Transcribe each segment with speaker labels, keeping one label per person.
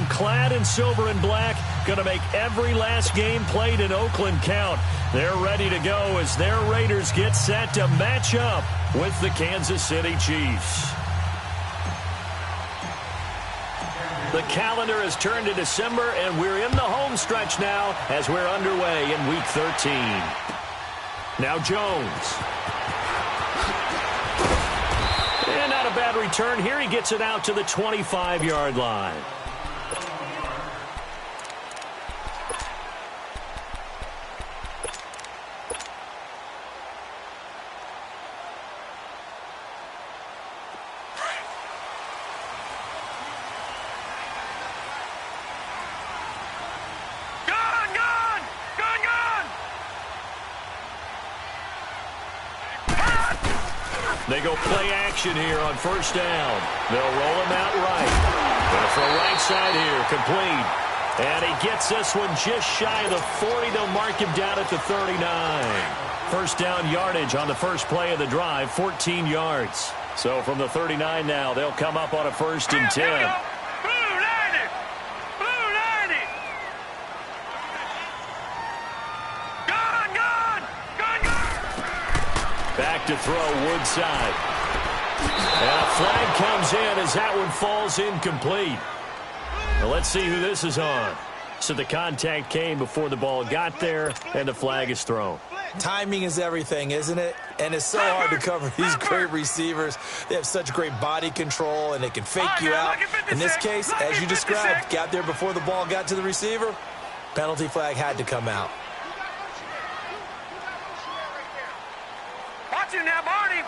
Speaker 1: And clad in silver and black, going to make every last game played in Oakland count. They're ready to go as their Raiders get set to match up with the Kansas City Chiefs. The calendar has turned to December, and we're in the home stretch now as we're underway in Week 13. Now Jones. And not a bad return here. He gets it out to the 25-yard line. They go play action here on first down. They'll roll him out right. Going to throw right side here, complete. And he gets this one just shy of the 40. They'll mark him down at the 39. First down yardage on the first play of the drive, 14 yards. So from the 39 now, they'll come up on a 1st and 10. Back to throw, Woodside. And a flag comes in as that one falls incomplete. Now let's see who this is on. So the contact came before the ball got there, and the flag is thrown.
Speaker 2: Timing is everything, isn't it? And it's so hard to cover these great receivers. They have such great body control, and they can fake you out. In this case, as you described, got there before the ball got to the receiver. Penalty flag had to come out.
Speaker 3: Watch him now, Barney!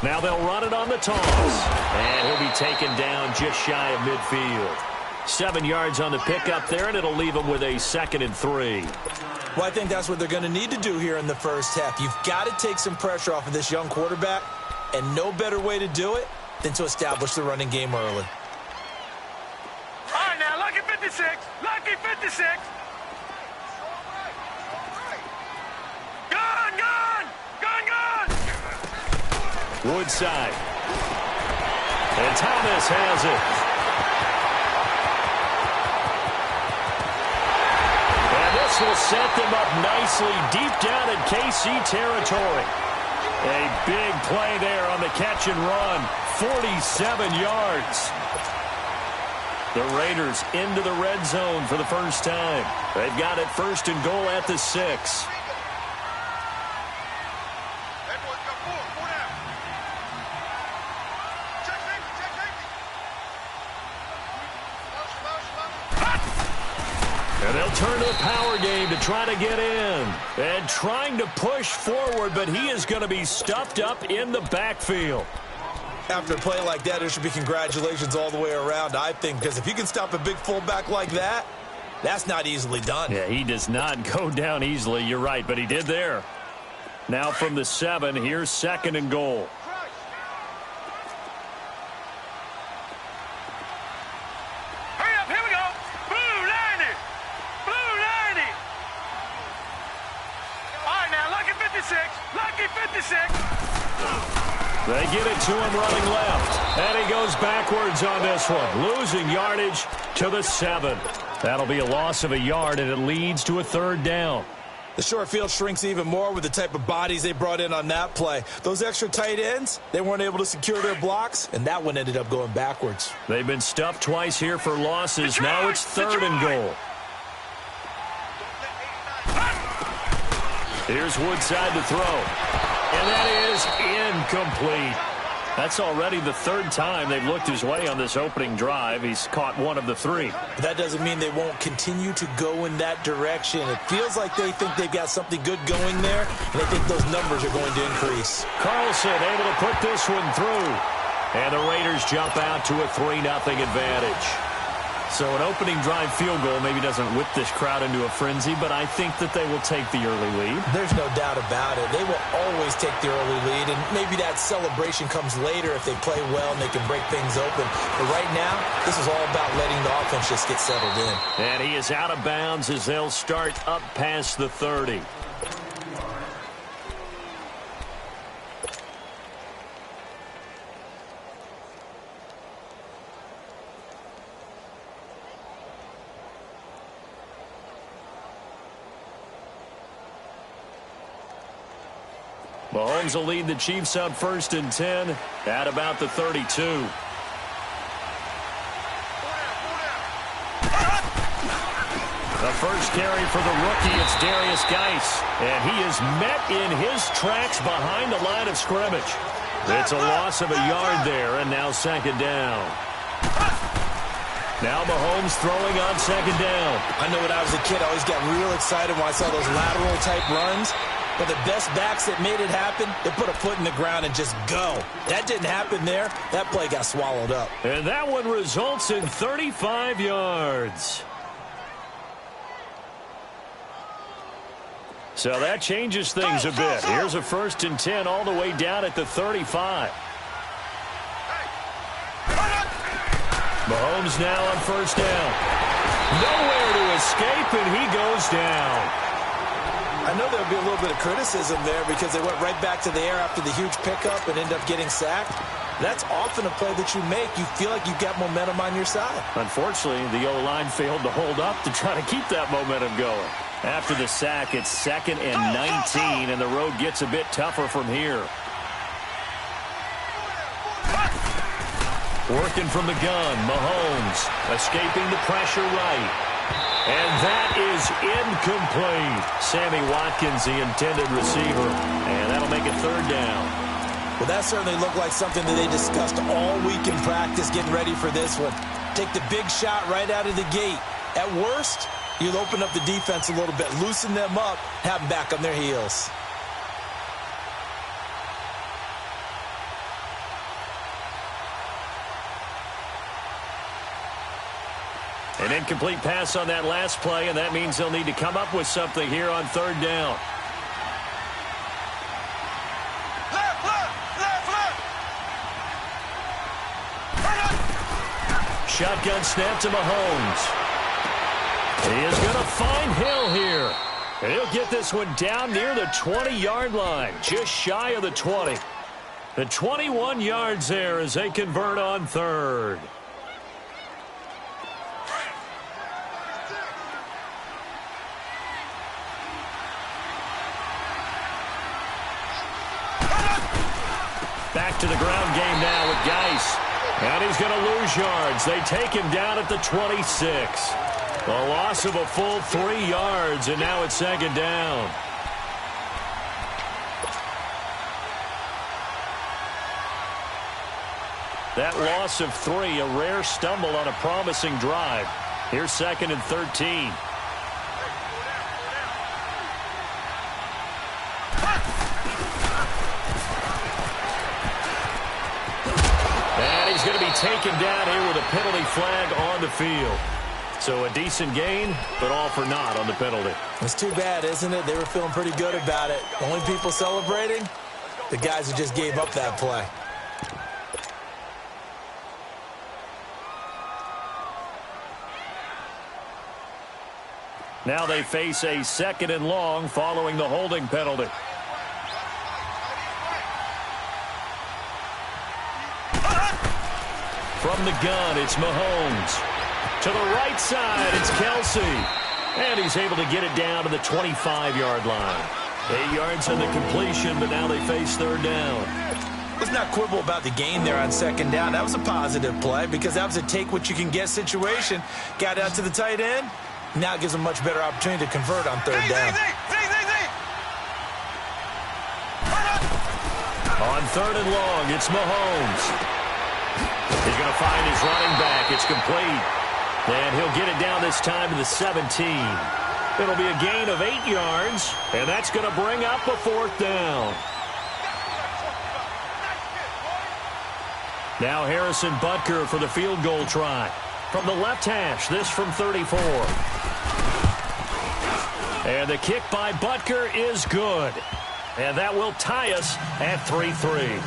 Speaker 1: Now they'll run it on the toss. And he'll be taken down just shy of midfield. 7 yards on the pickup there, and it'll leave him with a 2nd and 3.
Speaker 2: Well, I think that's what they're going to need to do here in the first half. You've got to take some pressure off of this young quarterback, and no better way to do it than to establish the running game early.
Speaker 3: All right, now, lucky 56. Lucky 56.
Speaker 1: Woodside. And Thomas has it. And this will set them up nicely deep down in KC territory. A big play there on the catch and run. 47 yards. The Raiders into the red zone for the first time. They've got it 1st and goal at the 6. And they'll turn to the power game to try to get in. And trying to push forward, but he is going to be stuffed up in the backfield.
Speaker 2: After a play like that, there should be congratulations all the way around, I think, because if you can stop a big fullback like that, that's not easily done.
Speaker 1: Yeah, he does not go down easily. You're right, but he did there. Now from the 7, here's 2nd and goal. They get it to him running left. And he goes backwards on this one. Losing yardage to the 7. That'll be a loss of a yard, and it leads to a 3rd down.
Speaker 2: The short field shrinks even more with the type of bodies they brought in on that play. Those extra tight ends, they weren't able to secure their blocks, and that one ended up going backwards.
Speaker 1: They've been stuffed twice here for losses. Now it's 3rd and goal. Here's Woodside to throw. And that is incomplete. That's already the 3rd time they've looked his way on this opening drive. He's caught 1 of the 3.
Speaker 2: But that doesn't mean they won't continue to go in that direction. It feels like they think they've got something good going there, and they think those numbers are going to increase.
Speaker 1: Carlson able to put this one through. And the Raiders jump out to a 3-0 advantage. So an opening drive field goal maybe doesn't whip this crowd into a frenzy, but I think that they will take the early lead.
Speaker 2: There's no doubt about it. They will always take the early lead, and maybe that celebration comes later if they play well and they can break things open. But right now, this is all about letting the offense just get settled in.
Speaker 1: And he is out of bounds as they'll start up past the 30. Mahomes will lead the Chiefs up 1st and 10 at about the 32. The first carry for the rookie, it's Darius Geis. And he is met in his tracks behind the line of scrimmage. It's a loss of a yard there, and now 2nd down. Now Mahomes throwing on 2nd down.
Speaker 2: I know when I was a kid, I always got real excited when I saw those lateral-type runs. But the best backs that made it happen, they put a foot in the ground and just go. That didn't happen there. That play got swallowed up.
Speaker 1: And that one results in 35 yards. So that changes things a bit. Here's a 1st and 10 all the way down at the 35. Mahomes now on 1st down. Nowhere to escape, and he goes down.
Speaker 2: I know there would be a little bit of criticism there because they went right back to the air after the huge pickup and ended up getting sacked. That's often a play that you make. You feel like you've got momentum on your side.
Speaker 1: Unfortunately, the O-line failed to hold up to try to keep that momentum going. After the sack, it's 2nd and 19, and the road gets a bit tougher from here. Working from the gun, Mahomes escaping the pressure right. And that is incomplete. Sammy Watkins, the intended receiver. And that'll make it 3rd down.
Speaker 2: Well, that certainly looked like something that they discussed all week in practice getting ready for this one. Take the big shot right out of the gate. At worst, you'll open up the defense a little bit, loosen them up, have them back on their heels.
Speaker 1: An incomplete pass on that last play, and that means they'll need to come up with something here on 3rd down. Shotgun snap to Mahomes. He is going to find Hill here. And he'll get this one down near the 20-yard line, just shy of the 20. The 21 yards there as they convert on 3rd. Back to the ground game now with Geis. And he's going to lose yards. They take him down at the 26. A loss of a full 3 yards, and now it's 2nd down. That loss of 3, a rare stumble on a promising drive. Here's 2nd and 13. Going to be taken down here with a penalty flag on the field. So a decent gain, but all for naught on the penalty.
Speaker 2: It's too bad, isn't it? They were feeling pretty good about it. The only people celebrating, the guys who just gave up that play.
Speaker 1: Now they face a 2nd and long following the holding penalty. From the gun, it's Mahomes. To the right side, it's Kelsey. And he's able to get it down to the 25-yard line. 8 yards on the completion, but now they face 3rd down.
Speaker 2: Let's not quibble about the gain there on 2nd down. That was a positive play because that was a take-what-you-can-get situation. Got out to the tight end. Now it gives them a much better opportunity to convert on 3rd down.
Speaker 1: On 3rd and long, it's Mahomes. He's going to find his running back. It's complete. And he'll get it down this time to the 17. It'll be a gain of 8 yards, and that's going to bring up a 4th down. Now Harrison Butker for the field goal try. From the left hash, this from 34. And the kick by Butker is good. And that will tie us at 3-3.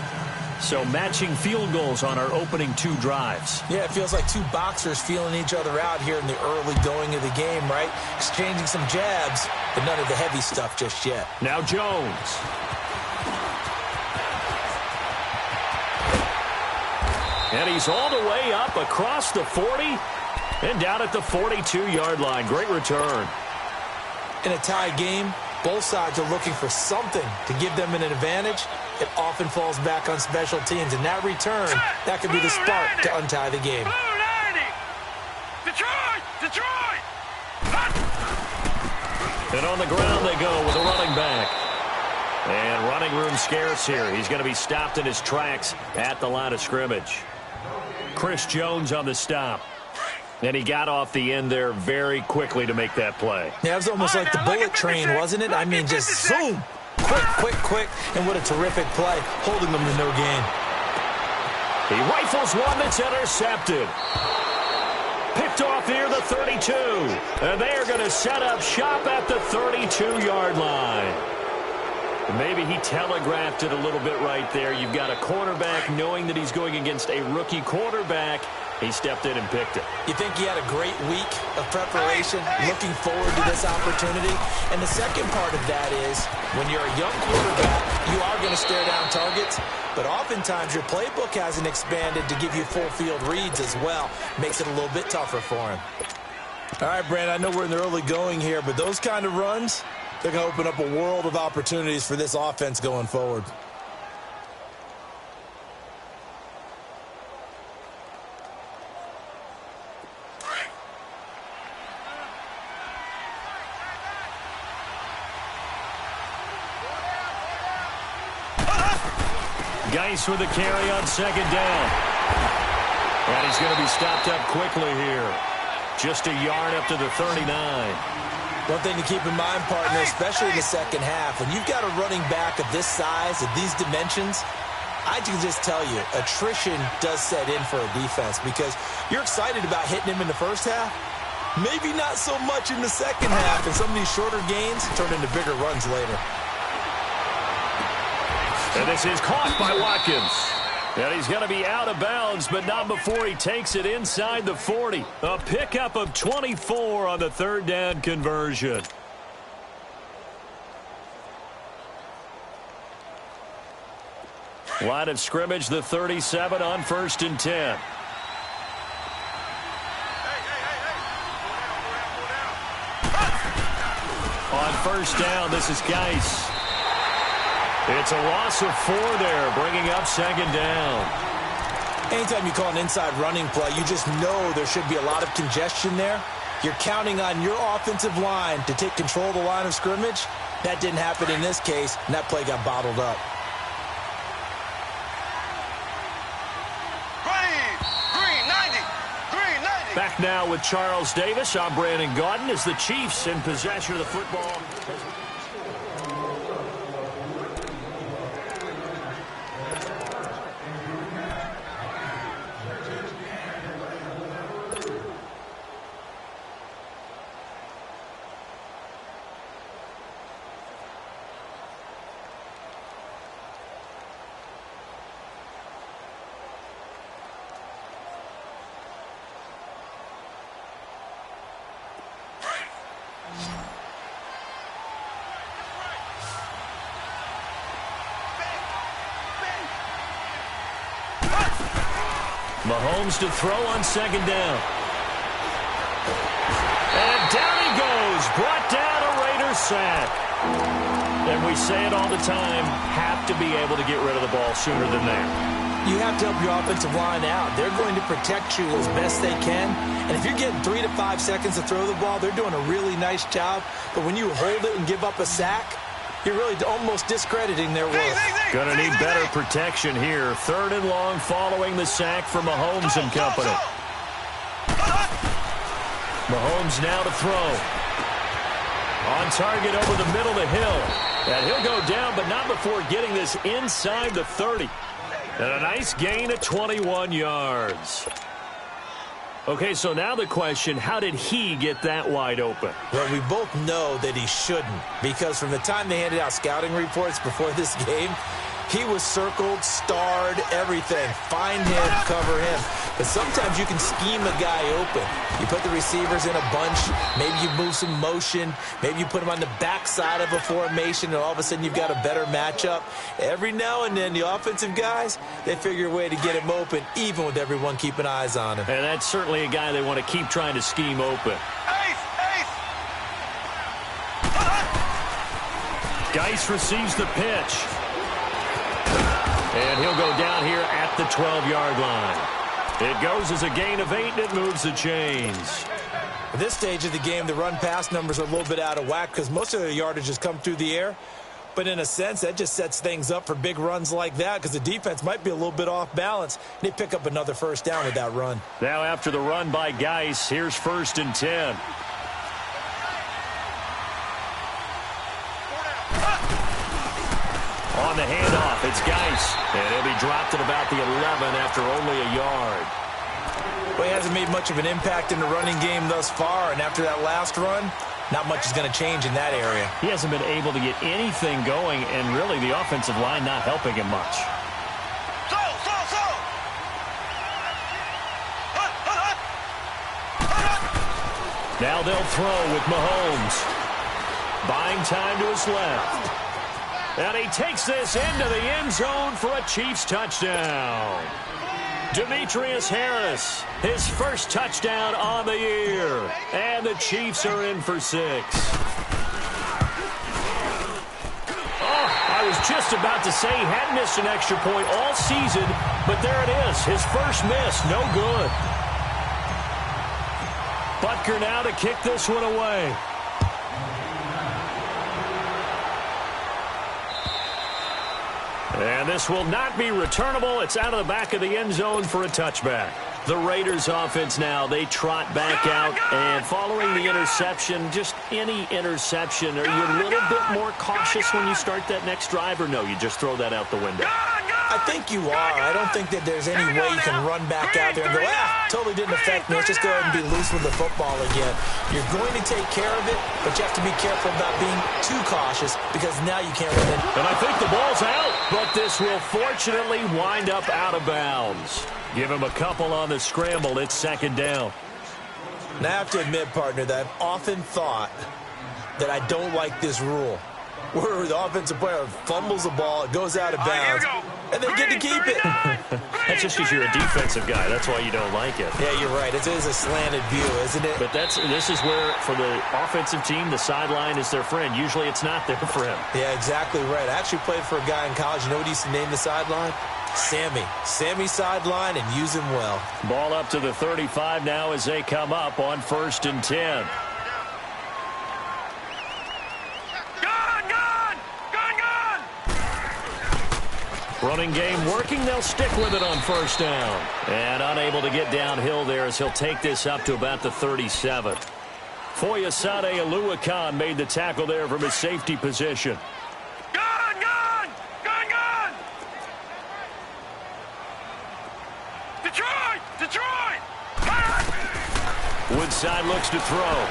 Speaker 1: So matching field goals on our opening 2 drives.
Speaker 2: Yeah, it feels like 2 boxers feeling each other out here in the early going of the game, right? Exchanging some jabs, but none of the heavy stuff just yet.
Speaker 1: Now Jones. And he's all the way up across the 40 and down at the 42-yard line. Great return.
Speaker 2: In a tie game, Both sides are looking for something to give them an advantage. It often falls back on special teams. In that return, that could be the spark to untie the game.
Speaker 3: Detroit!
Speaker 1: And on the ground they go with a running back. And running room scarce here. He's going to be stopped in his tracks at the line of scrimmage. Chris Jones on the stop. And he got off the end there very quickly to make that play.
Speaker 2: Yeah, it was almost like the bullet train, wasn't it? I mean, just zoom. Quick. And what a terrific play, holding them to no gain.
Speaker 1: He rifles one that's intercepted. Picked off near the 32. And they are going to set up shop at the 32-yard line. And maybe he telegraphed it a little bit right there. You've got a quarterback knowing that he's going against a rookie quarterback. He stepped in and picked it.
Speaker 2: You think he had a great week of preparation, looking forward to this opportunity? And the second part of that is, when you're a young quarterback, you are going to stare down targets, but oftentimes your playbook hasn't expanded to give you full field reads as well. Makes it a little bit tougher for him. All right, Brandon, I know we're in the early going here, but those kind of runs, they're going to open up a world of opportunities for this offense going forward.
Speaker 1: Geis with the carry on second down. And he's going to be stopped up quickly here. Just a yard up to the 39.
Speaker 2: One thing to keep in mind, partner, especially in the second half, when you've got a running back of this size, of these dimensions, I can just tell you, attrition does set in for a defense because you're excited about hitting him in the first half. Maybe not so much in the second half, and some of these shorter gains turn into bigger runs later.
Speaker 1: And this is caught by Watkins. And he's going to be out of bounds, but not before he takes it inside the 40. A pickup of 24 on the third down conversion. Line of scrimmage, the 37 on 1st and 10. On first down, this is Geis. It's a loss of 4 there, bringing up second down.
Speaker 2: Anytime you call an inside running play, you just know there should be a lot of congestion there. You're counting on your offensive line to take control of the line of scrimmage. That didn't happen in this case, and that play got bottled up.
Speaker 3: Green 90.
Speaker 1: Back now with Charles Davis. I'm Brandon Gaudin as the Chiefs in possession of the football. Mahomes to throw on second down. And down he goes. Brought down a Raider sack. And we say it all the time, have to be able to get rid of the ball sooner than that.
Speaker 2: You have to help your offensive line out. They're going to protect you as best they can. And if you're getting 3 to 5 seconds to throw the ball, they're doing a really nice job. But when you hold it and give up a sack, you're really almost discrediting their work.
Speaker 1: Gonna need better protection here. 3rd and long following the sack from Mahomes and company. Mahomes now to throw. On target over the middle of the hill. And he'll go down, but not before getting this inside the 30. And a nice gain of 21 yards. Okay, so now the question, how did he get that wide open?
Speaker 2: Well, we both know that he shouldn't, because from the time they handed out scouting reports before this game, he was circled, starred, everything. Find him, cover him. But sometimes you can scheme a guy open. You put the receivers in a bunch. Maybe you move some motion. Maybe you put them on the backside of a formation, and all of a sudden you've got a better matchup. Every now and then, the offensive guys, they figure a way to get him open, even with everyone keeping eyes on him.
Speaker 1: And that's certainly a guy they want to keep trying to scheme open. Geiss receives the pitch. And he'll go down here at the 12-yard line. It goes as a gain of 8, and it moves the chains.
Speaker 2: At this stage of the game, the run-pass numbers are a little bit out of whack because most of the yardage has come through the air. But in a sense, that just sets things up for big runs like that because the defense might be a little bit off balance. They pick up another first down with that run.
Speaker 1: Now after the run by Geiss, here's 1st and 10. On the handoff, it's Geiss. And he'll be dropped at about the 11 after only a yard.
Speaker 2: Well, he hasn't made much of an impact in the running game thus far, and after that last run, not much is going to change in that area.
Speaker 1: He hasn't been able to get anything going, and really the offensive line not helping him much. Now they'll throw with Mahomes. Buying time to his left. And he takes this into the end zone for a Chiefs touchdown. Demetrius Harris, his first touchdown on the year. And the Chiefs are in for 6. I was just about to say he hadn't missed an extra point all season, but there it is, his first miss, no good. Butker now to kick this one away. And this will not be returnable. It's out of the back of the end zone for a touchback. The Raiders offense now, they trot back out, and following the interception, just any interception, are you a little bit more cautious when you start that next drive, or no, you just throw that out the window?
Speaker 2: I think you are. I don't think that there's any way you can run back out there and go, totally didn't affect me. Let's just go ahead and be loose with the football again. You're going to take care of it, but you have to be careful about being too cautious because now you can't run it.
Speaker 1: And I think the ball's out, but this will fortunately wind up out of bounds. Give him a couple on the scramble. It's 2nd down.
Speaker 2: Now, I have to admit, partner, that I've often thought that I don't like this rule where the offensive player fumbles the ball, it goes out of bounds, and they get to keep it.
Speaker 1: That's just because you're a defensive guy. That's why you don't like it.
Speaker 2: Yeah, you're right. It is a slanted view, isn't it?
Speaker 1: But this is where, for the offensive team, the sideline is their friend. Usually it's not there for him.
Speaker 2: Yeah, exactly right. I actually played for a guy in college. You know what he used to name the sideline? Sammy. Sammy sideline, and use him well.
Speaker 1: Ball up to the 35 now as they come up on 1st and 10. Running game working. They'll stick with it on 1st down. And unable to get downhill there as he'll take this up to about the 37. Foyesade Oluwakan made the tackle there from his safety position.
Speaker 3: Gun! Detroit!
Speaker 1: Woodside looks to throw.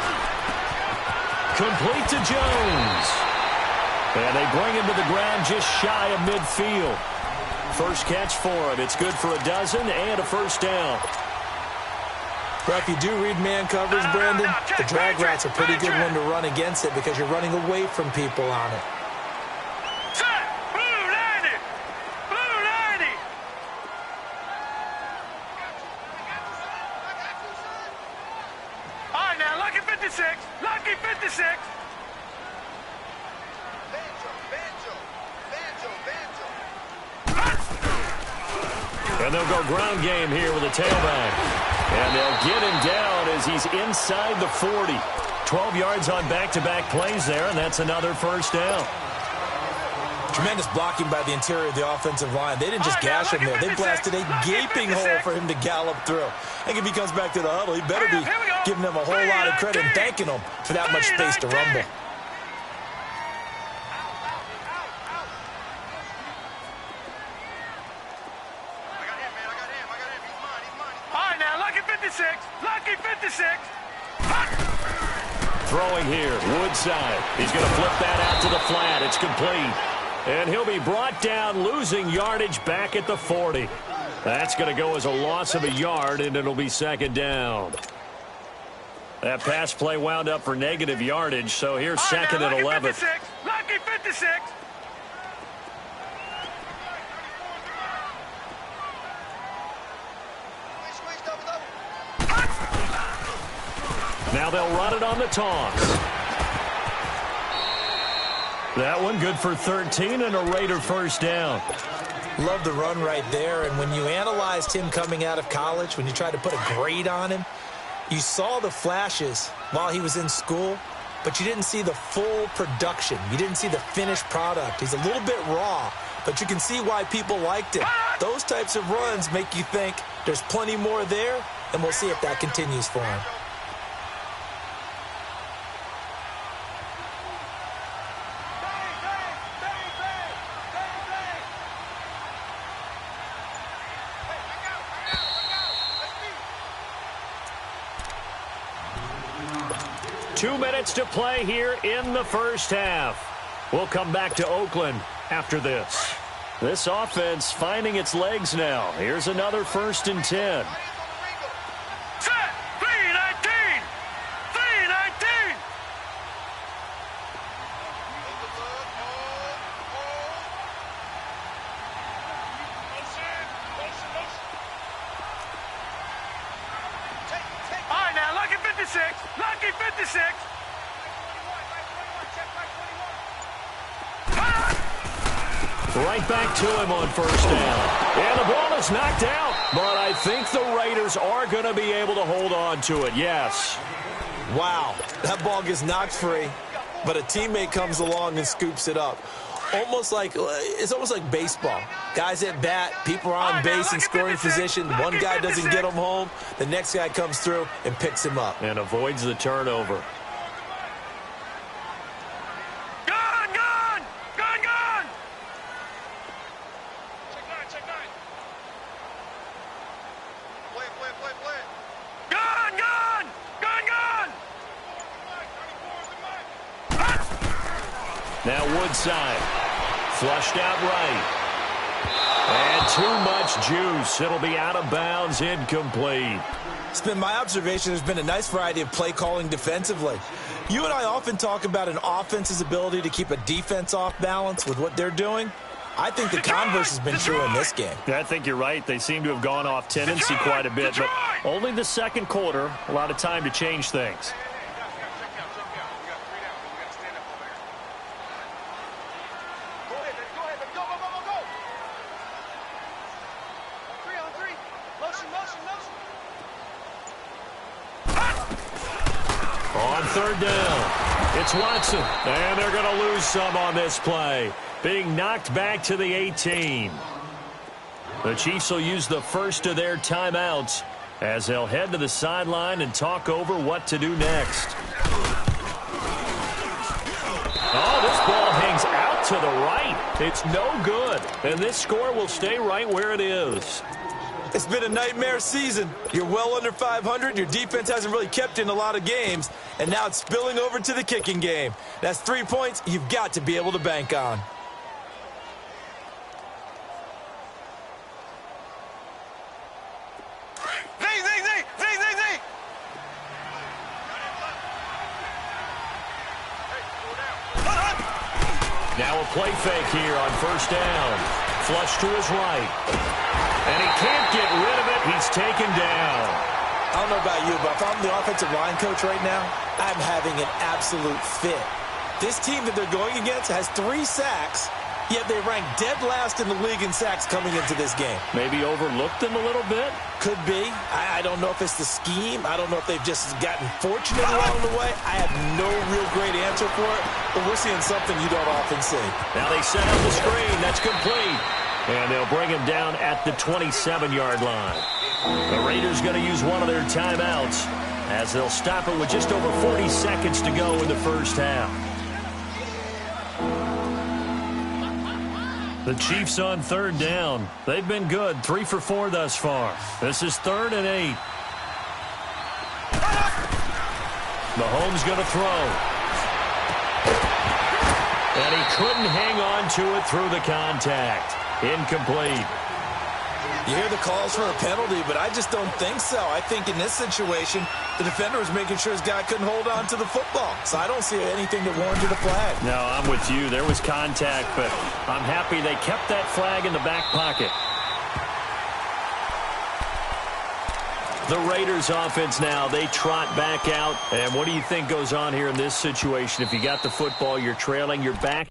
Speaker 1: Complete to Jones. And they bring him to the ground just shy of midfield. First catch for him. It's good for a dozen and a 1st down.
Speaker 2: Well, if you do read man coverage, Brandon, the drag route's a pretty good one to run against it because you're running away from people on it.
Speaker 3: Blue 90! All right, now, lucky 56!
Speaker 1: And they'll go ground game here with a tailback. And they'll get him down as he's inside the 40. 12 yards on back-to-back plays there, and that's another 1st down.
Speaker 2: Tremendous blocking by the interior of the offensive line. They didn't just gash him there. They blasted a gaping hole for him to gallop through. I think if he comes back to the huddle, he better be giving them a whole lot of credit and thanking them for that much space to rumble.
Speaker 3: Lucky 56!
Speaker 1: Throwing here, Woodside. He's going to flip that out to the flat. It's complete. And he'll be brought down, losing yardage back at the 40. That's going to go as a loss of a yard, and it'll be 2nd down. That pass play wound up for negative yardage, so here's 2nd and 11.
Speaker 3: Lucky 56!
Speaker 1: Now they'll run it on the toss. That one good for 13 and a Raider first down.
Speaker 2: Love the run right there. And when you analyzed him coming out of college, when you tried to put a grade on him, you saw the flashes while he was in school, but you didn't see the full production. You didn't see the finished product. He's a little bit raw, but you can see why people liked him. Those types of runs make you think there's plenty more there, and we'll see if that continues for him.
Speaker 1: Two minutes to play here in the first half. We'll come back to Oakland after this. This offense finding its legs now. Here's another 1st and 10.
Speaker 3: Set. 3-19. 3-19. All right, now, lucky 56. Lucky 56.
Speaker 1: Right back to him on 1st down. And the ball is knocked out. But I think the Raiders are going to be able to hold on to it, yes.
Speaker 2: Wow, that ball gets knocked free, but a teammate comes along and scoops it up. It's almost like baseball. Guys at bat, people are on base in scoring position. One guy doesn't get him home. The next guy comes through and picks him up.
Speaker 1: And avoids the turnover.
Speaker 3: Gone, gone. Gone, gone. Check nine. Play. Gone, gone. Gone, gone.
Speaker 1: Now Woodside. Flushed out right. And too much juice. It'll be out of bounds, incomplete.
Speaker 2: It's been my observation there's been a nice variety of play calling defensively. You and I often talk about an offense's ability to keep a defense off balance with what they're doing. I think the converse has been true in this game.
Speaker 1: Yeah, I think you're right. They seem to have gone off tendency quite a bit, but only the second quarter, a lot of time to change things. On 3rd down, it's Watson, and they're going to lose some on this play. Being knocked back to the 18. The Chiefs will use the first of their timeouts as they'll head to the sideline and talk over what to do next. Oh, this ball hangs out to the right. It's no good, and this score will stay right where it is.
Speaker 2: It's been a nightmare season. You're well under 500. Your defense hasn't really kept in a lot of games, and now it's spilling over to the kicking game. That's 3 points you've got to be able to bank on.
Speaker 1: Now a play fake here on 1st down. Flush to his right. And he can't get rid of it. He's taken down.
Speaker 2: I don't know about you, but if I'm the offensive line coach right now, I'm having an absolute fit. This team that they're going against has 3 sacks, yet they rank dead last in the league in sacks coming into this game.
Speaker 1: Maybe overlooked them a little bit?
Speaker 2: Could be. I don't know if it's the scheme. I don't know if they've just gotten fortunate along the way. I have no real great answer for it, but we're seeing something you don't often see.
Speaker 1: Now they set up the screen. That's complete. And they'll bring him down at the 27-yard line. The Raiders going to use one of their timeouts as they'll stop it with just over 40 seconds to go in the first half. The Chiefs on 3rd down. They've been good, 3 for 4 thus far. This is 3rd and 8. Mahomes going to throw. And he couldn't hang on to it through the contact. Incomplete.
Speaker 2: You hear the calls for a penalty, but I just don't think so. I think in this situation, the defender was making sure his guy couldn't hold on to the football. So I don't see anything that warranted a flag.
Speaker 1: No, I'm with you. There was contact, but I'm happy they kept that flag in the back pocket. The Raiders offense now, they trot back out. And what do you think goes on here in this situation? If you got the football, you're trailing, you're back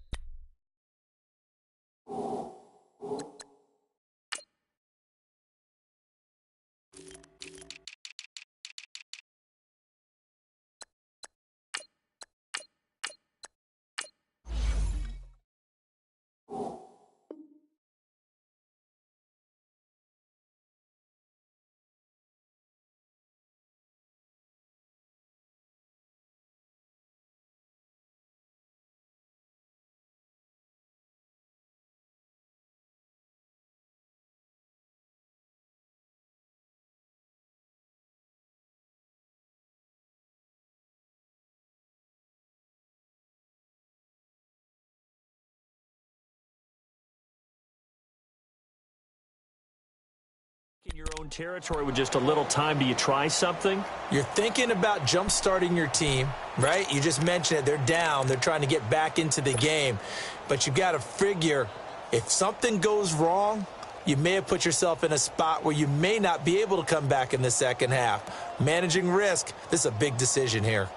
Speaker 1: In your own territory with just a little time, do you try something?
Speaker 2: You're thinking about jump-starting your team, right? You just mentioned it. They're down. They're trying to get back into the game. But you've got to figure if something goes wrong, you may have put yourself in a spot where you may not be able to come back in the second half. Managing risk, this is a big decision here.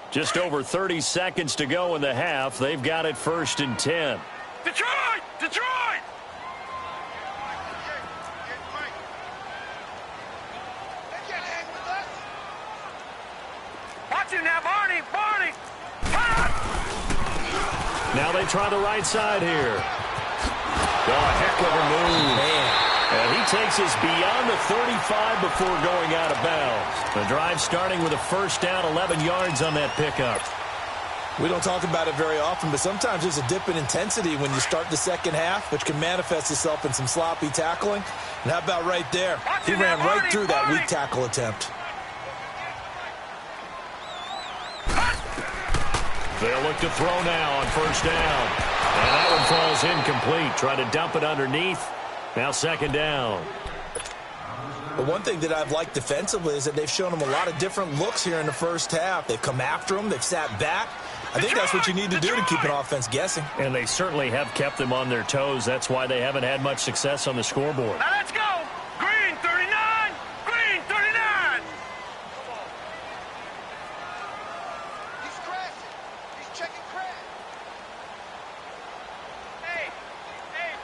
Speaker 1: Just over 30 seconds to go in the half. They've got it 1st and 10.
Speaker 3: Detroit! Detroit! Watch him now, Barney! Barney!
Speaker 1: Now they try the right side here. Oh, a heck of a move.
Speaker 2: Man.
Speaker 1: And he takes us beyond the 35 before going out of bounds. The drive starting with a first down, 11 yards on that pickup.
Speaker 2: We don't talk about it very often, but sometimes there's a dip in intensity when you start the second half, which can manifest itself in some sloppy tackling. And how about right there? He ran right through that weak tackle attempt.
Speaker 1: They'll look to throw now on first down. And that one falls incomplete. Try to dump it underneath. Now 2nd down.
Speaker 2: But one thing that I've liked defensively is that they've shown them a lot of different looks here in the first half. They've come after them. They've sat back. I think that's what you need to do to keep an offense guessing.
Speaker 1: And they certainly have kept them on their toes. That's why they haven't had much success on the scoreboard.
Speaker 3: Now let's go! Green 39! Green 39!
Speaker 4: He's crashing. He's checking crash. Hey,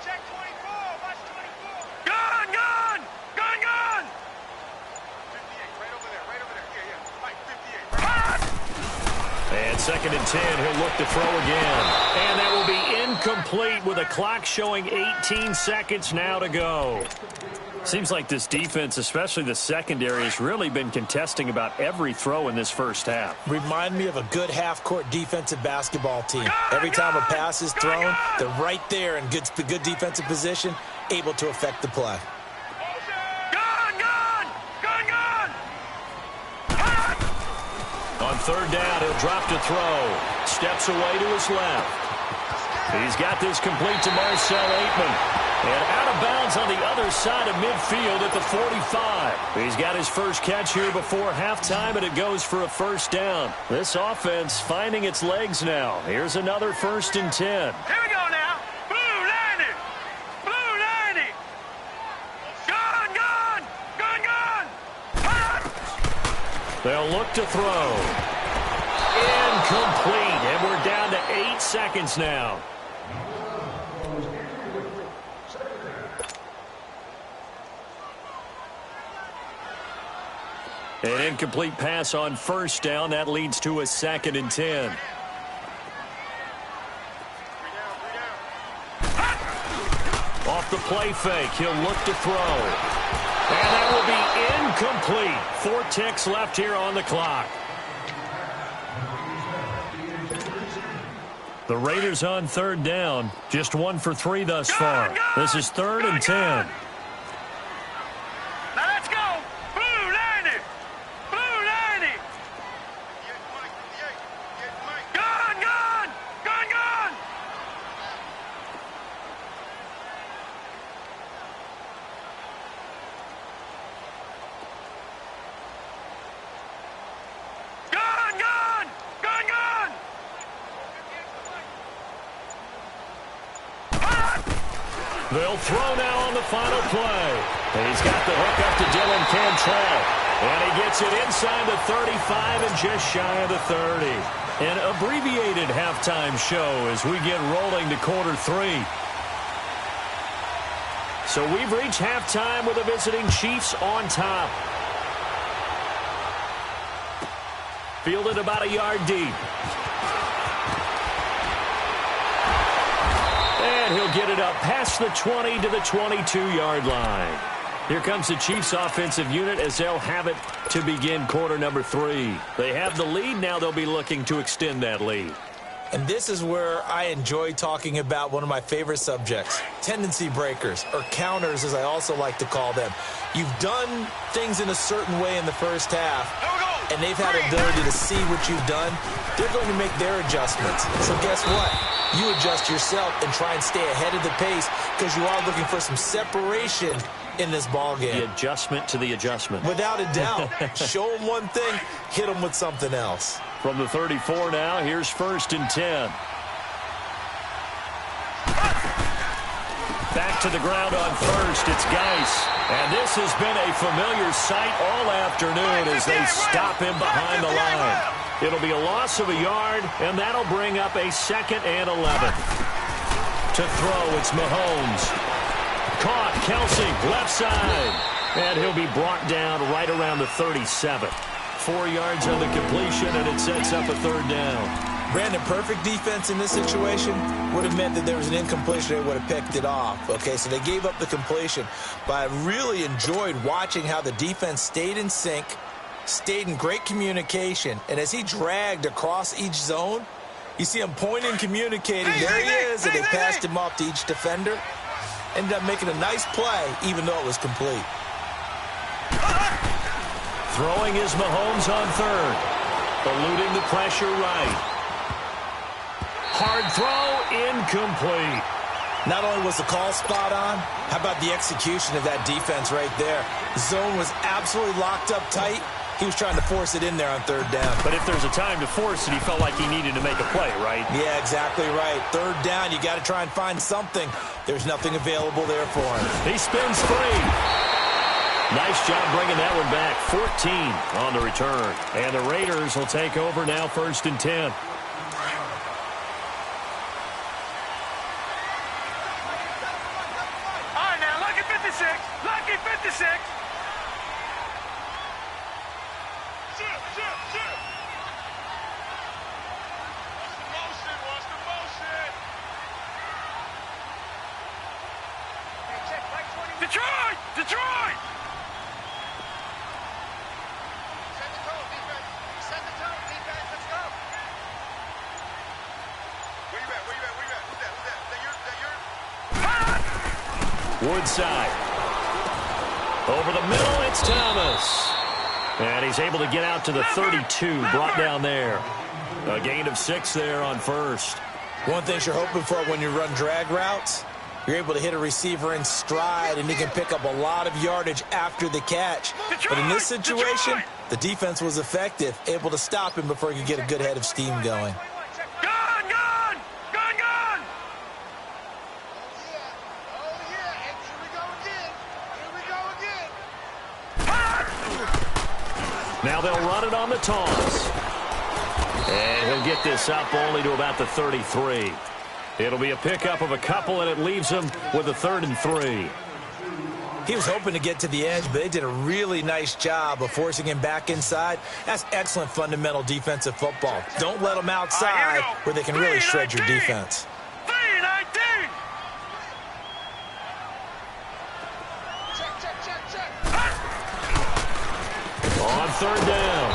Speaker 4: check 24. Watch 24.
Speaker 3: Gun! Gun! Gun! Gun!
Speaker 4: 58, right over there. Yeah. Mike, 58.
Speaker 1: And 2nd and 10, he'll look to throw again. And that will be incomplete with a clock showing 18 seconds now to go. Seems like this defense, especially the secondary, has really been contesting about every throw in this first half.
Speaker 2: Remind me of a good half-court defensive basketball team. Every time a pass is thrown, they're right there in good defensive position, able to affect the play.
Speaker 3: Gun! Gun! Gun! Gun!
Speaker 1: On 3rd down, he'll drop to throw. Steps away to his left. He's got this complete to Marcel Aitman. And out of bounds on the other side of midfield at the 45. He's got his first catch here before halftime, and it goes for a first down. This offense finding its legs now. Here's another 1st and 10.
Speaker 3: Here we go now. Blue 90. Blue 90. Gun! Gun! Gun! Gun!
Speaker 1: They'll look to throw. Incomplete, and we're down to 8 seconds now. An incomplete pass on first down. That leads to a 2nd and 10. Off the play fake, he'll look to throw. And that will be incomplete. 4 ticks left here on the clock. The Raiders on 3rd down. Just 1 for 3 thus far. This is 3rd and 10.
Speaker 3: Now let's go. Blue 90. Blue 90. Gun! Gun! Gun! Gun! Gun! Gun! Gun! Gun!
Speaker 1: They'll throw now on the final play. And he's got the hook up to Dylan Cantrell. And he gets it inside the 35 and just shy of the 30. An abbreviated halftime show as we get rolling to quarter 3. So we've reached halftime with the visiting Chiefs on top. Fielded about a yard deep. And he'll get it up past the 20 to the 22-yard line. Here comes the Chiefs offensive unit as they'll have it to begin quarter number 3. They have the lead. Now they'll be looking to extend that lead.
Speaker 2: And this is where I enjoy talking about one of my favorite subjects, tendency breakers, or counters as I also like to call them. You've done things in a certain way in the first half. and they've had the ability to see what you've done, they're going to make their adjustments. So guess what? You adjust yourself and try and stay ahead of the pace because you are looking for some separation in this ball game.
Speaker 1: The adjustment to the adjustment.
Speaker 2: Without a doubt. Show them one thing, hit them with something else.
Speaker 1: From the 34 now, here's 1st and 10. Back to the ground on 1st, it's Geis. And this has been a familiar sight all afternoon as they stop him behind the line. It'll be a loss of a yard, and that'll bring up a 2nd and 11. To throw, it's Mahomes. Caught, Kelsey, left side. And he'll be brought down right around the 37. 4 yards on the completion, and it sets up a 3rd down.
Speaker 2: Brandon, perfect defense in this situation would have meant that there was an incompletion. They would have picked it off. Okay, so they gave up the completion. But I really enjoyed watching how the defense stayed in sync, stayed in great communication, and as he dragged across each zone, you see him pointing, communicating. There he is, and they passed him off to each defender. Ended up making a nice play, even though it was complete.
Speaker 1: Throwing is Mahomes on 3rd. Eluding the pressure right. Hard throw, incomplete.
Speaker 2: Not only was the call spot on, how about the execution of that defense right there? Zone was absolutely locked up tight. He was trying to force it in there on 3rd down.
Speaker 1: But if there's a time to force it, he felt like he needed to make a play, right?
Speaker 2: Yeah, exactly right. 3rd down, you got to try and find something. There's nothing available there for him.
Speaker 1: He spins free. Nice job bringing that one back. 14 on the return. And the Raiders will take over now, 1st and 10.
Speaker 3: Lucky 56. What's the motion? Detroit! Detroit!
Speaker 4: Set the tone, defense. Set the tone, defense. Let's go. Where you at? Where you at? Where you at? Who's that? Who's that? Is that your?
Speaker 1: Woodside. Over the middle, it's Thomas. And he's able to get out to the 32, brought down there. A gain of 6 there on 1st.
Speaker 2: One thing you're hoping for when you run drag routes, you're able to hit a receiver in stride, and he can pick up a lot of yardage after the catch. But in this situation, the defense was effective, able to stop him before he could get a good head of steam going.
Speaker 3: Gone! Gone! Gone! Gone!
Speaker 4: Oh, yeah. And here we go again. Here we go again.
Speaker 1: Now they'll run it on the toss. And he'll get this up only to about the 33. It'll be a pickup of a couple, and it leaves him with a 3rd and 3.
Speaker 2: He was hoping to get to the edge, but they did a really nice job of forcing him back inside. That's excellent fundamental defensive football. Don't let them outside where they can really shred your defense.
Speaker 3: 3-19.
Speaker 4: Check.
Speaker 1: On 3rd down,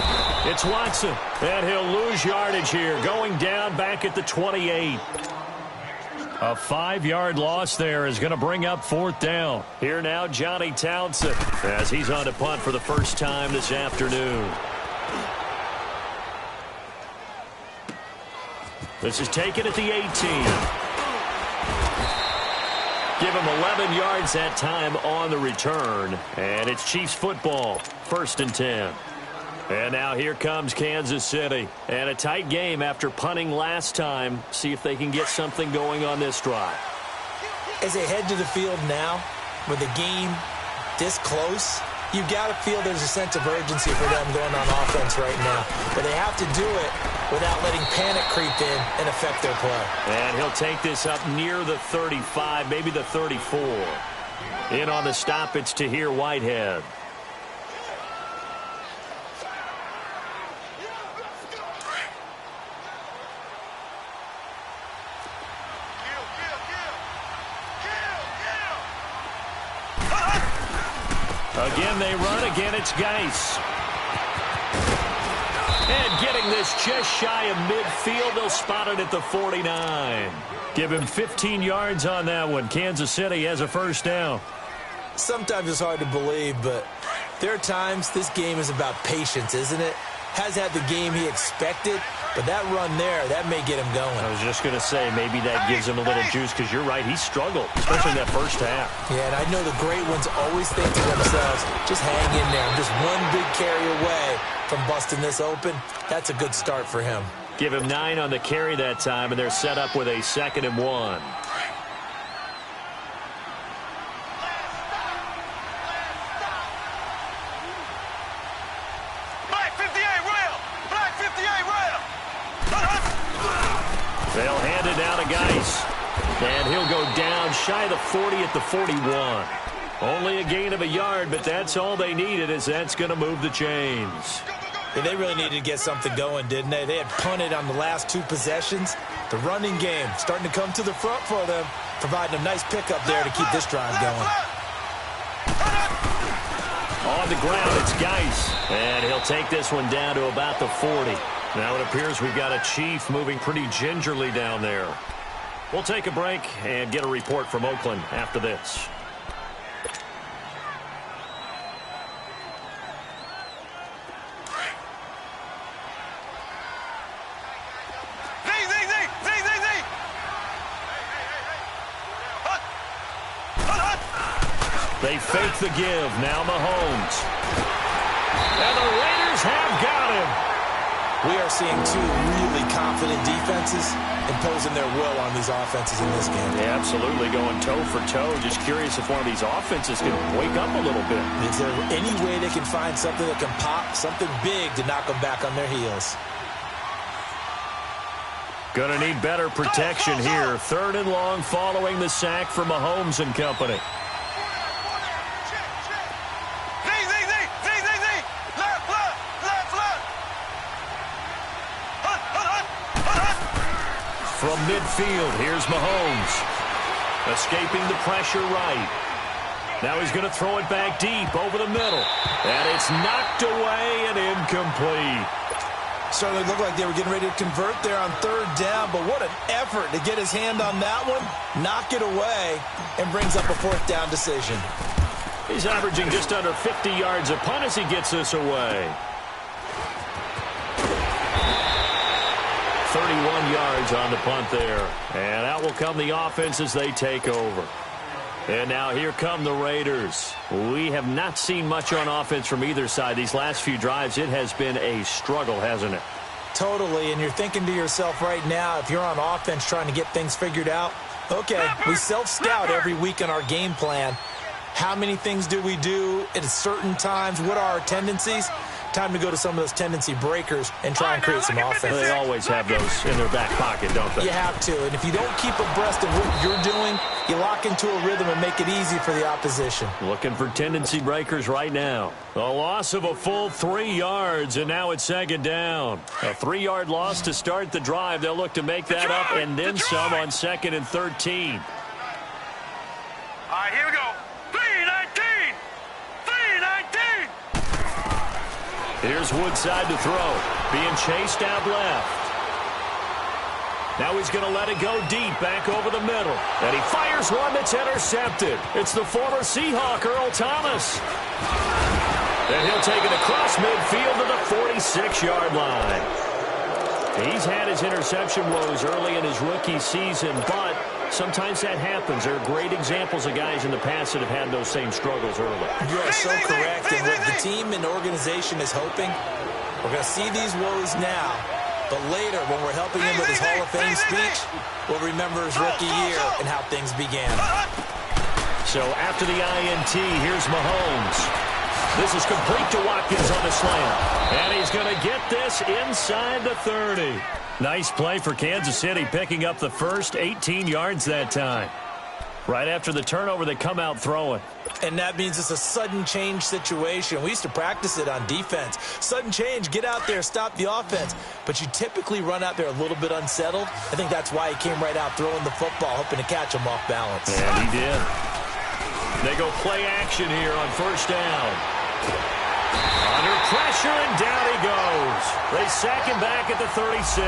Speaker 1: it's Watson, and he'll lose yardage here, going down back at the 28. A 5-yard loss there is going to bring up 4th down. Here now, Johnny Townsend, as he's on to punt for the first time this afternoon. This is taken at the 18. Give him 11 yards that time on the return. And it's Chiefs football, 1st and 10. And now here comes Kansas City. And a tight game after punting last time. See if they can get something going on this drive.
Speaker 2: As they head to the field now, with the game this close, you've got to feel there's a sense of urgency for them going on offense right now. But they have to do it without letting panic creep in and affect their play.
Speaker 1: And he'll take this up near the 35, maybe the 34. In on the stop, it's Tahir Whitehead. Again, they run. Again, it's Geis. And getting this just shy of midfield. They'll spot it at the 49. Give him 15 yards on that one. Kansas City has a 1st down.
Speaker 2: Sometimes it's hard to believe, but there are times this game is about patience, isn't it? Has had the game he expected, but that run there, that may get him going.
Speaker 1: I was just going to say, maybe that gives him a little juice, because you're right, he struggled, especially in that first half.
Speaker 2: Yeah, and I know the great ones always think to themselves, just hang in there. I'm just one big carry away from busting this open. That's a good start for him.
Speaker 1: Give him 9 on the carry that time, and they're set up with a 2nd and 1. They'll hand it down to Geis. And he'll go down shy of the 40 at the 41. Only a gain of a yard, but that's all they needed, as that's going to move the chains.
Speaker 2: Yeah, they really needed to get something going, didn't they? They had punted on the last 2 possessions. The running game starting to come to the front for them, providing a nice pickup there to keep this drive going.
Speaker 1: On the ground, it's Geis. And he'll take this one down to about the 40. Now it appears we've got a Chief moving pretty gingerly down there. We'll take a break and get a report from Oakland after this. They fake the give. Now Mahomes. And the Raiders have got him.
Speaker 2: We are seeing 2 really confident defenses imposing their will on these offenses in this game.
Speaker 1: Yeah, absolutely, going toe for toe. Just curious if one of these offenses can wake up a little bit.
Speaker 2: Is there any way they can find something that can pop, something big to knock them back on their heels?
Speaker 1: Gonna need better protection here. 3rd and long following the sack from Mahomes and company. From midfield, here's Mahomes. Escaping the pressure right. Now he's going to throw it back deep over the middle. And it's knocked away and incomplete.
Speaker 2: Certainly looked like they were getting ready to convert there on 3rd down, but what an effort to get his hand on that one, knock it away, and brings up a 4th down decision.
Speaker 1: He's averaging just under 50 yards a punt as he gets this away. 31 yards on the punt there. And out will come the offense as they take over. And now here come the Raiders. We have not seen much on offense from either side. These last few drives, it has been a struggle, hasn't it?
Speaker 2: Totally, and you're thinking to yourself right now, if you're on offense trying to get things figured out, okay, we self-scout every week in our game plan. How many things do we do at certain times? What are our tendencies? Time to go to some of those tendency breakers and try and create some offense.
Speaker 1: They always have those in their back pocket, don't they?
Speaker 2: You have to, and if you don't keep abreast of what you're doing, you lock into a rhythm and make it easy for the opposition.
Speaker 1: Looking for tendency breakers right now. A loss of a full 3 yards, and now it's 2nd down. A 3-yard loss to start the drive. They'll look to make that up and then some on 2nd and 13.
Speaker 3: All right, here we go. 3-19. 3-19.
Speaker 1: Here's Woodside to throw. Being chased out left. Now he's going to let it go deep back over the middle. And he fires one that's intercepted. It's the former Seahawk, Earl Thomas. And he'll take it across midfield to the 46-yard line. He's had his interception woes early in his rookie season, but sometimes that happens. There are great examples of guys in the past that have had those same struggles early.
Speaker 2: You are so correct. And what the team and organization is hoping, we're going to see these woes now, but later when we're helping him with his Hall of Fame speech, we'll remember his rookie year and how things began.
Speaker 1: So after the INT, here's Mahomes. This is complete to Watkins on the slant. And he's going to get this inside the 30. Nice play for Kansas City, picking up the first 18 yards that time. Right after the turnover, they come out throwing.
Speaker 2: And that means it's a sudden change situation. We used to practice it on defense. Sudden change, get out there, stop the offense. But you typically run out there a little bit unsettled. I think that's why he came right out throwing the football, hoping to catch him off balance.
Speaker 1: And he did. They go play action here on 1st down. Under pressure, and down he goes. They sack him back at the 36.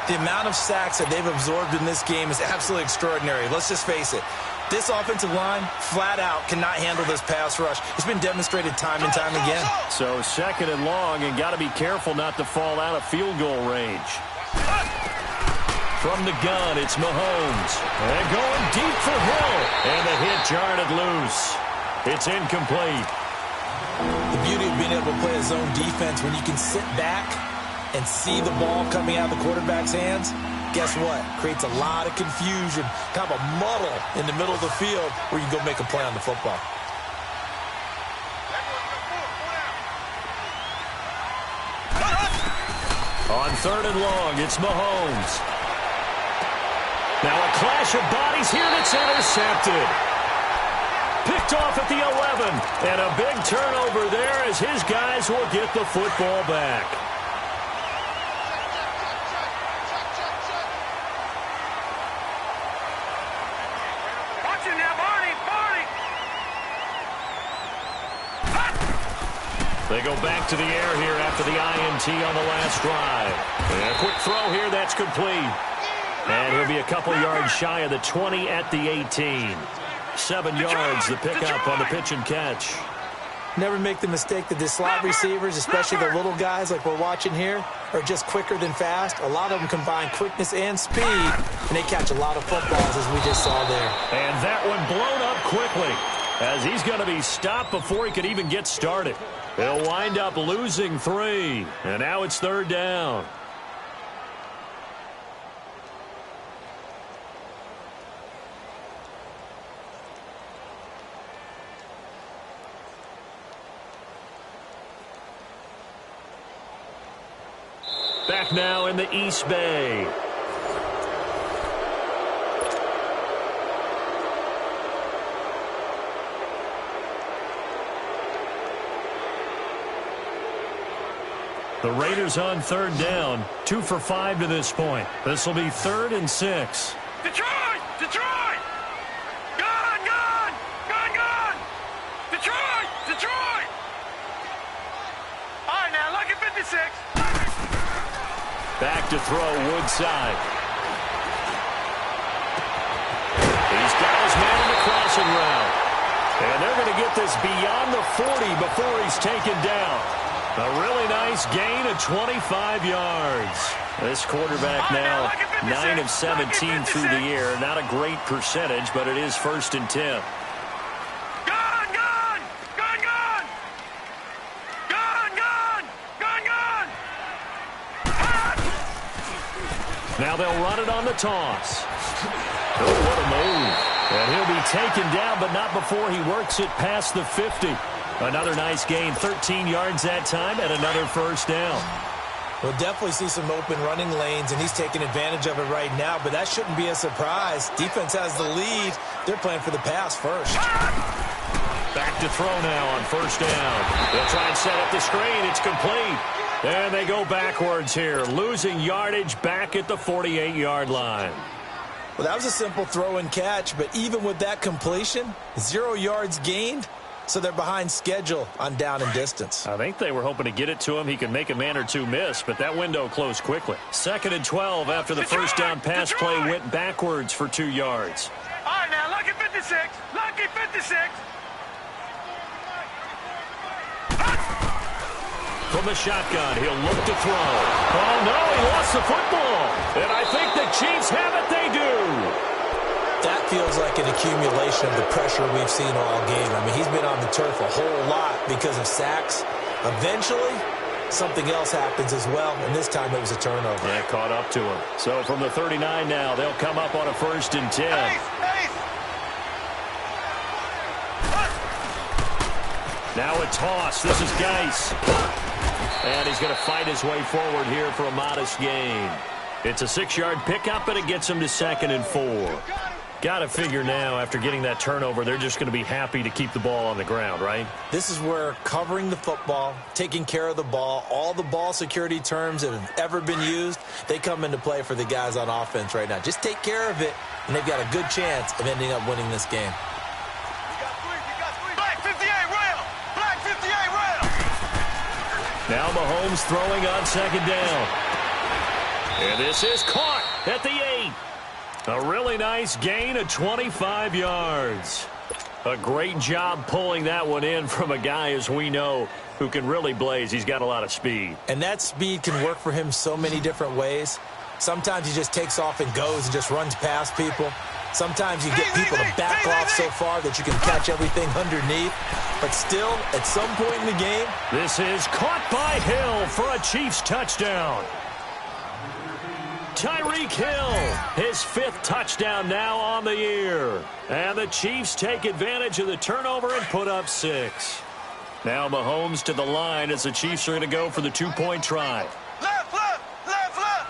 Speaker 2: The amount of sacks that they've absorbed in this game is absolutely extraordinary. Let's just face it. This offensive line, flat out, cannot handle this pass rush. It's been demonstrated time and time again.
Speaker 1: So 2nd and long, and got to be careful not to fall out of field goal range. From the gun, it's Mahomes. And going deep for Hill. And the hit jarred it loose. It's incomplete.
Speaker 2: The beauty of being able to play a zone defense when you can sit back and see the ball coming out of the quarterback's hands, guess what? Creates a lot of confusion, kind of a muddle in the middle of the field where you can go make a play on the football.
Speaker 1: On 3rd and long, it's Mahomes. Now a clash of bodies here, and it's intercepted. Picked off at the 11, and a big turnover there as his guys will get the football back.
Speaker 3: Watch it now, Barney!
Speaker 1: They go back to the air here after the INT on the last drive. And a quick throw here, that's complete. And he'll be a couple yards shy of the 20 at the 18. 7 yards, the pickup on the pitch and catch.
Speaker 2: Never make the mistake that the slot receivers, especially the little guys like we're watching here, are just quicker than fast. A lot of them combine quickness and speed, and they catch a lot of footballs, as we just saw there.
Speaker 1: And that one blown up quickly, as he's going to be stopped before he could even get started. He'll wind up losing 3, and now it's 3rd down. Back now in the East Bay. The Raiders on 3rd down, 2 for 5 to this point. This will be 3rd and 6.
Speaker 3: Detroit! Detroit! Gun! Gun! Gun! Gun! Detroit! Detroit! All right, now, lucky 56.
Speaker 1: Back to throw, Woodside. He's got his man in the crossing route. And they're going to get this beyond the 40 before he's taken down. A really nice gain of 25 yards. This quarterback now 9 of 17 through the air. Not a great percentage, but it is 1st and 10.
Speaker 3: Gun! Gun! Gun! Gun! Gun! Gun! Gun! Gun!
Speaker 1: Now they'll run it on the toss. Oh, what a move. And he'll be taken down, but not before he works it past the 50. Another nice gain, 13 yards that time, and another 1st down.
Speaker 2: We'll definitely see some open running lanes, and he's taking advantage of it right now, but that shouldn't be a surprise. Defense has the lead. They're playing for the pass first.
Speaker 1: Back to throw now on 1st down. They'll try and set up the screen. It's complete. And they go backwards here, losing yardage back at the 48-yard line.
Speaker 2: Well, that was a simple throw and catch, but even with that completion, 0 yards gained, so they're behind schedule on down and distance.
Speaker 1: I think they were hoping to get it to him. He could make a man or two miss, but that window closed quickly. 2nd and 12 after the first down pass play went backwards for 2 yards.
Speaker 3: All right, now, lucky 56. Lucky 56.
Speaker 1: From the shotgun, he'll look to throw. Oh, no, he lost the football. And I think the Chiefs have it. They do.
Speaker 2: That feels like an accumulation of the pressure we've seen all game. I mean, he's been on the turf a whole lot because of sacks. Eventually, something else happens as well, and this time it was a turnover.
Speaker 1: Yeah, caught up to him. So from the 39 now, they'll come up on a 1st and 10. Now a toss. This is Geis. And he's going to fight his way forward here for a modest gain. It's a 6-yard pickup, and it gets him to 2nd and 4. Got to figure now, after getting that turnover, they're just going to be happy to keep the ball on the ground, right?
Speaker 2: This is where covering the football, taking care of the ball, all the ball security terms that have ever been used, they come into play for the guys on offense right now. Just take care of it, and they've got a good chance of ending up winning this game.
Speaker 3: Black 58 rail! Black 58 rail!
Speaker 1: Now Mahomes throwing on 2nd down. And this is caught at the 8. A really nice gain of 25 yards. A great job pulling that one in from a guy, as we know, who can really blaze. He's got a lot of speed.
Speaker 2: And that speed can work for him so many different ways. Sometimes he just takes off and goes and just runs past people. Sometimes you get people to back off so far that you can catch everything underneath. But still, at some point in the game,
Speaker 1: this is caught by Hill for a Chiefs touchdown. Tyreek Hill, his 5th touchdown now on the year. And the Chiefs take advantage of the turnover and put up 6. Now Mahomes to the line as the Chiefs are going to go for the 2-point try.
Speaker 3: Left, left, left, left.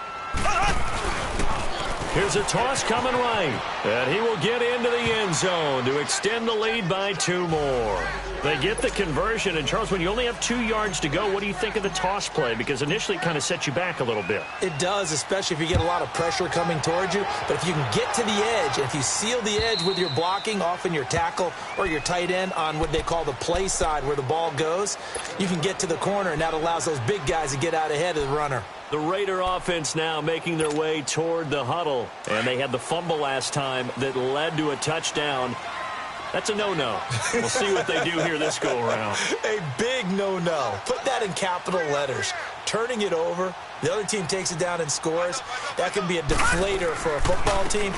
Speaker 1: Here's a toss coming right. And he will get into the end zone to extend the lead by 2 more. They get the conversion. And, Charles, when you only have 2 yards to go, what do you think of the toss play? Because initially it kind of sets you back a little bit.
Speaker 2: It does, especially if you get a lot of pressure coming towards you. But if you can get to the edge, if you seal the edge with your blocking, often your tackle or your tight end on what they call the play side where the ball goes, you can get to the corner, and that allows those big guys to get out ahead of the runner.
Speaker 1: The Raider offense now making their way toward the huddle. And they had the fumble last time that led to a touchdown. That's a no-no. We'll see what they do here this go-around.
Speaker 2: A big no-no. Put that in capital letters. Turning it over, the other team takes it down and scores. That can be a deflator for a football team.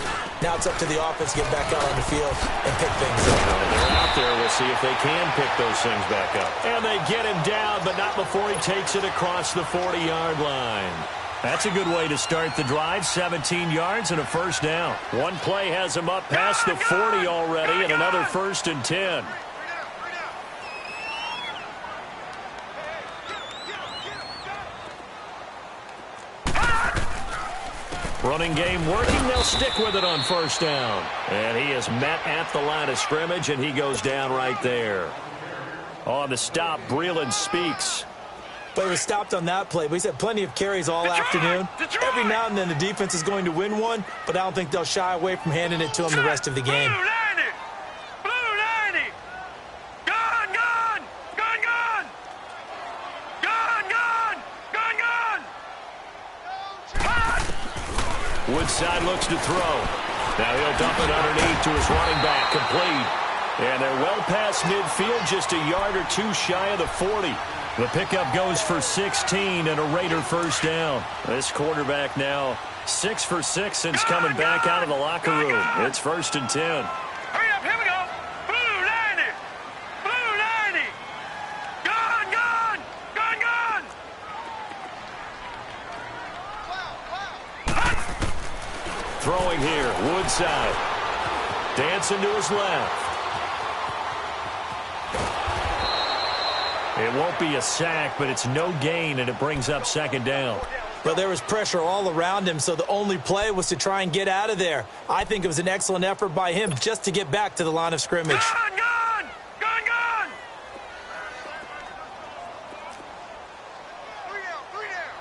Speaker 2: Now it's up to the offense to get back out on the field and pick things up.
Speaker 1: They're out there. We'll see if they can pick those things back up. And they get him down, but not before he takes it across the 40-yard line. That's a good way to start the drive. 17 yards and a first down. One play has him up past the 40 already, and another 1st and 10. Running game working. They'll stick with it on first down. And he is met at the line of scrimmage, and he goes down right there. On the stop, Breeland Speaks.
Speaker 2: But he was stopped on that play. But he's had plenty of carries all afternoon. Every now and then the defense is going to win one, but I don't think they'll shy away from handing it to him the rest of the game.
Speaker 3: Blue 90. Gone, gone. Gone, gone. Gone, gone. Gone, gone.
Speaker 1: Woodside looks to throw. Now he'll dump it underneath to his running back. Complete. And they're well past midfield, just a yard or 2 shy of the 40. The pickup goes for 16 and a Raider first down. This quarterback now 6 for 6 since coming back out of the locker room. It's 1st and 10.
Speaker 3: Hurry up, here we go. Blue 90. Blue 90. Gone, gone. Gone, gone.
Speaker 1: Throwing here, Woodside. Dancing to his left. It won't be a sack, but it's no gain, and it brings up 2nd down.
Speaker 2: Well, there was pressure all around him, so the only play was to try and get out of there. I think it was an excellent effort by him just to get back to the line of scrimmage.
Speaker 3: Gone, gone. Gone, gone.
Speaker 4: 3 down, 3 down.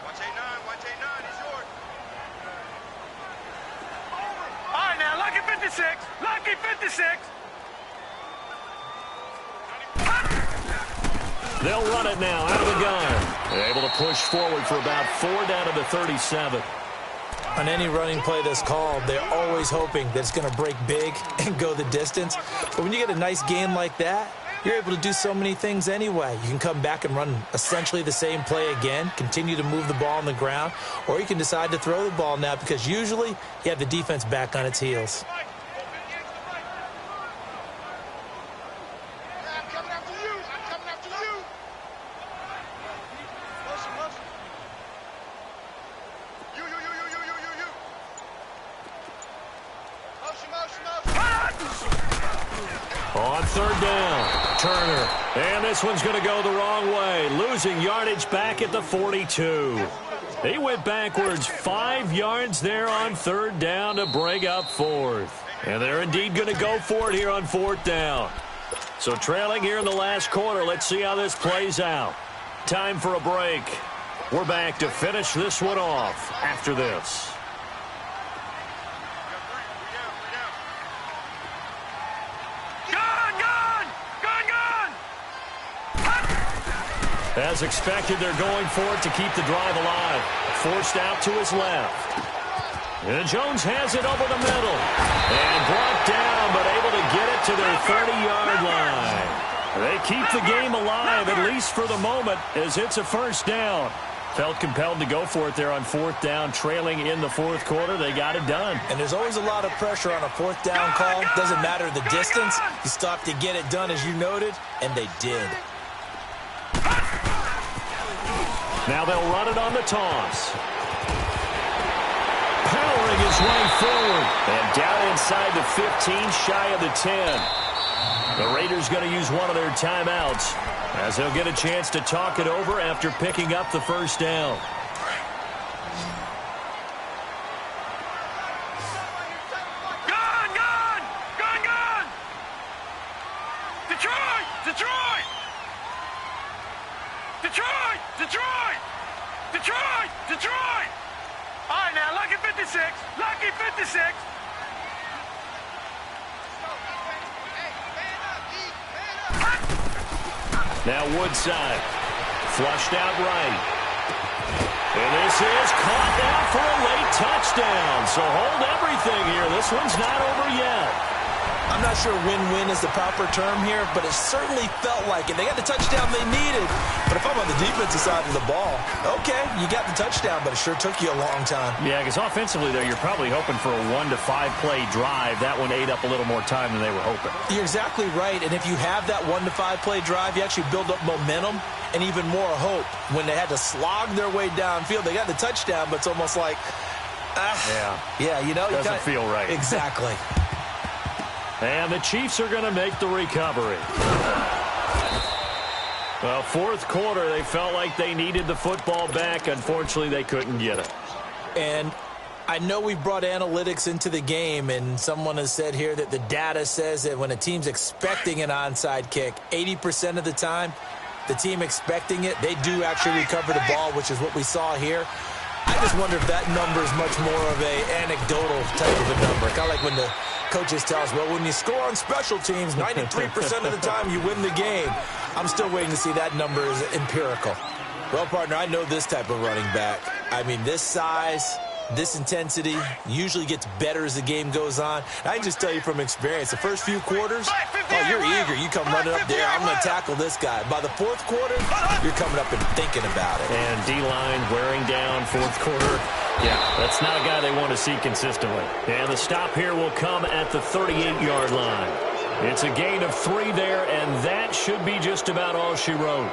Speaker 4: Watch 8-9, watch 8-9, he's yours.
Speaker 3: All right, now, lucky 56. Lucky 56.
Speaker 1: They'll run it now out of the gun. They're able to push forward for about 4 down to the 37.
Speaker 2: On any running play that's called, they're always hoping that it's going to break big and go the distance. But when you get a nice gain like that, you're able to do so many things anyway. You can come back and run essentially the same play again, continue to move the ball on the ground, or you can decide to throw the ball now because usually you have the defense back on its heels.
Speaker 4: I'm coming after you. I'm coming after you. Motion, motion. You. Motion, motion, motion.
Speaker 1: On 3rd down, Turner. And this one's going to go the wrong way, losing yardage back at the 42. He went backwards 5 yards there on 3rd down to bring up 4th. And they're indeed going to go for it here on 4th down. So trailing here in the last quarter, let's see how this plays out. Time for a break. We're back to finish this one off after this. As expected, they're going for it to keep the drive alive. Forced out to his left. And Jones has it over the middle. And brought down, but able to get it to their 30-yard line. They keep the game alive, at least for the moment, as it's a first down. Felt compelled to go for it there on fourth down, trailing in the fourth quarter. They got it done.
Speaker 2: And there's always a lot of pressure on a fourth down call. Doesn't matter the distance. You still have to get it done, as you noted, and they did.
Speaker 1: Now they'll run it on the toss. Powering his way forward. And down inside the 15, shy of the 10. The Raiders going to use one of their timeouts as they'll get a chance to talk it over after picking up the first down.
Speaker 3: Gone, gone! Gone, gone! Detroit! Detroit! Detroit! Detroit! Detroit! Detroit! All right, now, lucky 56. Lucky 56.
Speaker 1: Now Woodside, flushed out right. And this is caught now for a late touchdown. So hold everything here. This one's not over yet.
Speaker 2: I'm not sure win-win is the proper term here, but it certainly felt like it. They got the touchdown they needed. But if I'm on the defensive side of the ball, okay, you got the touchdown, but it sure took you a long time.
Speaker 1: Yeah, because offensively there, you're probably hoping for a 1 to 5 play drive. That one ate up a little more time than they were hoping.
Speaker 2: You're exactly right, and if you have that 1 to 5 play drive, you actually build up momentum and even more hope. When they had to slog their way downfield, they got the touchdown, but it's almost like, yeah, you know.
Speaker 1: Doesn't feel right.
Speaker 2: Exactly.
Speaker 1: And the Chiefs are going to make the recovery. Well, fourth quarter, they felt like they needed the football back. Unfortunately, they couldn't get it.
Speaker 2: And I know we brought analytics into the game, and someone has said here that the data says that when a team's expecting an onside kick, 80% of the time, the team expecting it, they do actually recover the ball, which is what we saw here. I just wonder if that number is much more of a anecdotal type of a number. Kind of like when the coaches tell us, well, when you score on special teams, 93% of the time you win the game. I'm still waiting to see that number is empirical. Well, partner, I know this type of running back. I mean, this size, this intensity usually gets better as the game goes on. I can just tell you from experience, the first few quarters, oh, you're eager. You come running up there, I'm going to tackle this guy. By the fourth quarter, you're coming up and thinking about it.
Speaker 1: And D-line wearing down fourth quarter. Yeah, that's not a guy they want to see consistently. And the stop here will come at the 38-yard line. It's a gain of 3 there, and that should be just about all she wrote.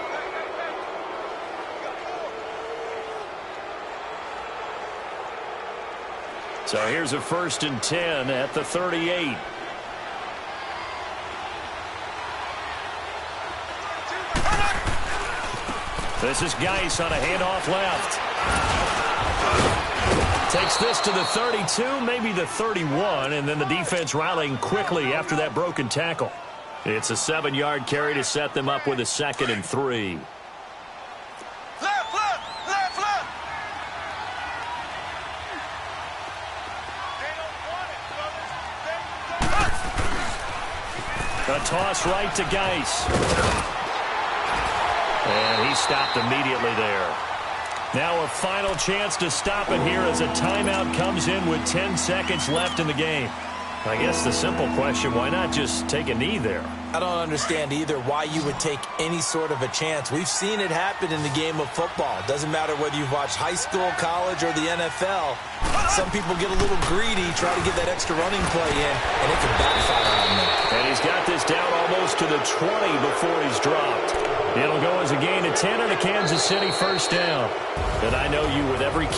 Speaker 1: So here's a 1st and 10 at the 38. This is Geis on a handoff left. Takes this to the 32, maybe the 31, and then the defense rallying quickly after that broken tackle. It's a 7-yard carry to set them up with a 2nd and 3. A toss right to Geis. And he stopped immediately there. Now a final chance to stop it here as a timeout comes in with 10 seconds left in the game. I guess the simple question, why not just take a knee there?
Speaker 2: I don't understand either why you would take any sort of a chance. We've seen it happen in the game of football. Doesn't matter whether you've watched high school, college, or the NFL. Some people get a little greedy, try to get that extra running play in, and it can backfire on them.
Speaker 1: And he's got this down almost to the 20 before he's dropped. It'll go as a gain of 10 and a Kansas City first down. And I know you with every